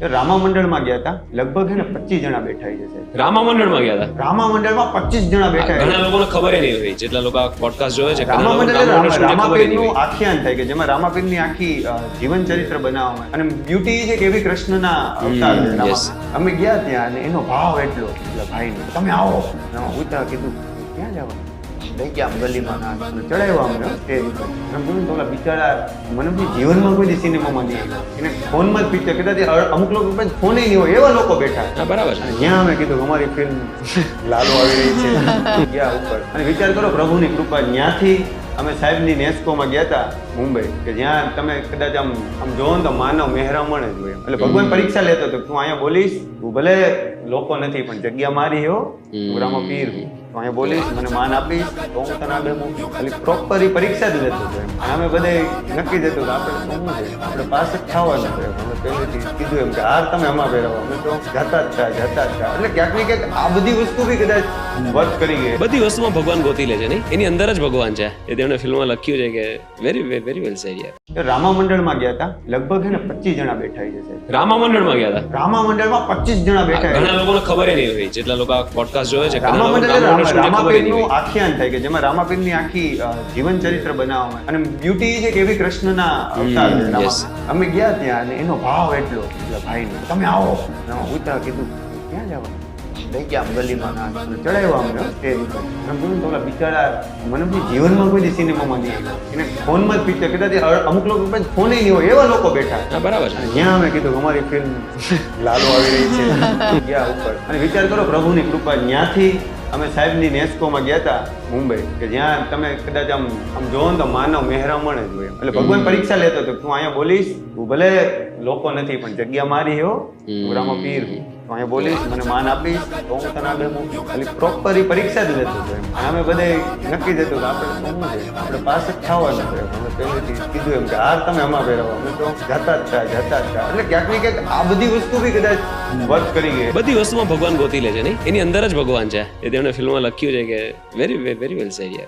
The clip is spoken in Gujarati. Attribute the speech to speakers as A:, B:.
A: રામા મંડળમાં ગયા હતા, લગભગ હે ને 25 જણા બેઠા છે.
B: રામા મંડળમાં ગયા હતા.
A: રામા મંડળમાં 25 જણા બેઠા છે.
B: ઘણા લોકોને ખબર નહીં હોય, જેટલા લોકો આ પોડકાસ્ટ જોવે છે.
A: રામા મંડળ
B: રામાપીરનું
A: રામાપીરનું આખ્યાન થાય કે જેમાં રામાપીરની આખી જીવન ચરિત્ર બનાવવામાં અને બ્યુટી છે કે એવી કૃષ્ણના અવતાર છે રામા. અમે ગયા ત્યાં અને એનો ભાવ એટલો એટલે ભાઈને તમે આવો ઉતા કીધું ક્યાં જવાનું લઈ ગયા આમ ગલીમાં ચડાવ્યા અમને સ્ટેજ ઉપર. જોયું તો ઓલા બિચારા મને બી જીવનમાં કોઈ સિનેમામાં નહીં એને ફોનમાં જ પિક્ચર કદાચ અમુક લોકો ફોન નહીં હોય એવા લોકો બેઠા.
B: હા, બરાબર છે.
A: અને ત્યાં અમે કીધું અમારી ફિલ્મ લાલો આવી રહી છે ગયા ઉપર. અને વિચાર કરો પ્રભુની કૃપા, ત્યાંથી અમે સાહેબની નેસ્કોમાં ગયા હતા મુંબઈ, કે જ્યાં તમે કદાચ આમ જોવો ને તો માનવ મહેરામણ જ હોય. એટલે ભગવાન પરીક્ષા લેતો હતો, તું અહીંયા બોલીશ, તું ભલે લોકો નથી પણ જગ્યા મારી હો, હું રામાપીર હું, તું અહીંયા બોલીશ, મને માન આપીશ તો હું તને આગળ મૂકું. એટલે પ્રોપર એ પરીક્ષા જ લેતો હતો. અને અમે બધે નક્કી જ હતું કે આપણે શું છે, આપણે પાસ જ થવાનું છે. અમે પહેલેથી કીધું એમ કે હાર તમે અમા પહેરાવો, અમે તો જતા જ થા. એટલે ક્યાંક ને ક્યાંક આ બધી વસ્તુ બી કદાચ વર્ક કરી ગઈ.
B: બધી વસ્તુમાં ભગવાન ગોતી લે છે, નહીં? એની અંદર જ ભગવાન છે. એ તેમણે ફિલ્મમાં લખ્યું છે કે વેરી વેલ સેડ યાર.
A: રામા મંડળમાં ગયા હતા, લગભગ હે ને 25 જણા બેઠા છે.
B: રામા મંડળમાં ગયા હતા.
A: રામા મંડળમાં 25 જણા બેઠા છે.
B: ઘણા લોકોને ખબર નહીં હોય, જેટલા લોકો આ પોડકાસ્ટ જોવે છે.
A: રામા મંડળ રામાપીરનું આખ્યાન થાય કે જેમાં રામાપીરની આખી જીવન ચરિત્ર બનાવવામાં અને બ્યુટી છે કે એવી કૃષ્ણના અવતાર છે રામા. અમે ગયા ત્યાં અને એનો ભાવ એટલો એટલે ભાઈને તમે આવો ઉતા કીધું ક્યાં જવાનું લઈ ગયા આમ ગલીમાં ચડાવ્યા અમને સ્ટેજ ઉપર. જોયું તો ઓલા બિચારા મને બી જીવનમાં કોઈ સિનેમામાં નહીં એને ફોનમાં જ પિક્ચર કદાચ અમુક લોકો ફોન નહીં હોય એવા લોકો બેઠા.
B: હા, બરાબર છે.
A: ત્યાં અમે કીધું અમારી ફિલ્મ લાલો આવી રહી છે ગયા ઉપર. અને વિચાર કરો પ્રભુની કૃપા, ત્યાંથી અમે સાહેબની નેસ્કોમાં ગયા હતા મુંબઈ, કે જ્યાં તમે કદાચ આમ જોવો ને તો માનવ મહેરામણ જ હોય. એટલે ભગવાન પરીક્ષા લેતો હતો, તું અહીંયા બોલીશ, તું ભલે લોકો નથી પણ જગ્યા મારી હો, હું રામાપીર હું, તું અહીંયા બોલીશ, મને માન આપીશ તો હું તને આગળ મૂકું. એટલે પ્રોપર એ પરીક્ષા જ લેતો હતો. અને અમે બધે નક્કી જ હતું કે આપણે શું છે, આપણે પાસ જ થવાનું છે. અમે પહેલેથી કીધું એમ કે હાર તમે અમા પહેરાવો, અમે તો જતા જ થા. એટલે ક્યાંક ને ક્યાંક આ બધી વસ્તુ બી કદાચ વર્ક કરી ગઈ.
B: બધી વસ્તુમાં ભગવાન ગોતી લે છે, નહીં? એની અંદર જ ભગવાન છે. એ તેમણે ફિલ્મમાં લખ્યું છે કે વેરી વેલ સેડ યાર.